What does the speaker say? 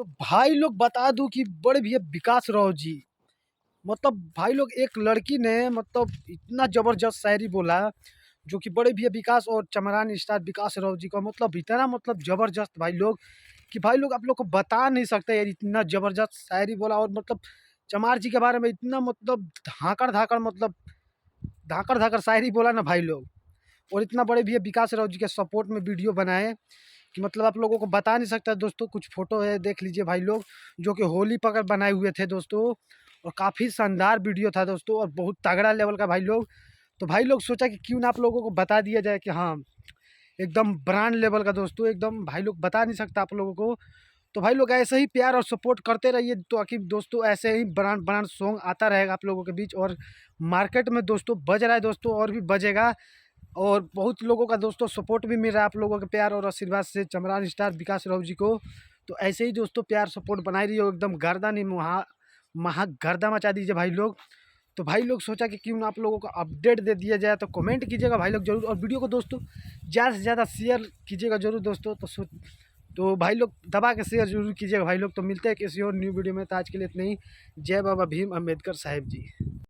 तो भाई लोग बता दूं कि बड़े भैया विकास राव जी, मतलब भाई लोग एक लड़की ने मतलब इतना जबरदस्त शायरी बोला, जो कि बड़े भैया विकास और चमरान स्टार विकास राव जी का मतलब इतना मतलब जबरदस्त भाई लोग, कि भाई लोग आप लोग को बता नहीं सकते यार, इतना जबरदस्त शायरी बोला। और मतलब चमार जी के बारे में इतना मतलब धाकड़ धाकड़ मतलब धाकड़ धाकड़ शायरी बोला ना भाई लोग। और इतना बड़े भैया विकास राव जी के सपोर्ट में वीडियो बनाए कि मतलब आप लोगों को बता नहीं सकता दोस्तों। कुछ फोटो है, देख लीजिए भाई लोग, जो कि होली पकड़ बनाए हुए थे दोस्तों। और काफ़ी शानदार वीडियो था दोस्तों, और बहुत तगड़ा लेवल का भाई लोग। तो भाई लोग सोचा कि क्यों ना आप लोगों को बता दिया जाए कि हाँ, एकदम ब्रांड लेवल का दोस्तों, एकदम भाई लोग बता नहीं सकता आप लोगों को। तो भाई लोग ऐसे ही प्यार और सपोर्ट करते रहिए, तो आखिर दोस्तों ऐसे ही ब्रांड ब्रांड सॉन्ग आता रहेगा आप लोगों के बीच। और मार्केट में दोस्तों बज रहा है दोस्तों, और भी बजेगा। और बहुत लोगों का दोस्तों सपोर्ट भी मिल रहा है आप लोगों के प्यार और आशीर्वाद से चमरान स्टार विकास राव जी को। तो ऐसे ही दोस्तों प्यार सपोर्ट बनाए रहिए, एकदम गर्दा नहीं महा गर्दा मचा दीजिए भाई लोग। तो भाई लोग सोचा कि क्यों ना आप लोगों को अपडेट दे दिया जाए, तो कमेंट कीजिएगा भाई लोग जरूर, और वीडियो को दोस्तों ज़्यादा से ज़्यादा शेयर कीजिएगा जरूर दोस्तों। तो भाई लोग दबा के शेयर जरूर कीजिएगा भाई लोग। तो मिलते हैं किसी और न्यू वीडियो में, तो आज के लिए इतना ही। जय बाबा भीम अम्बेडकर साहिब जी।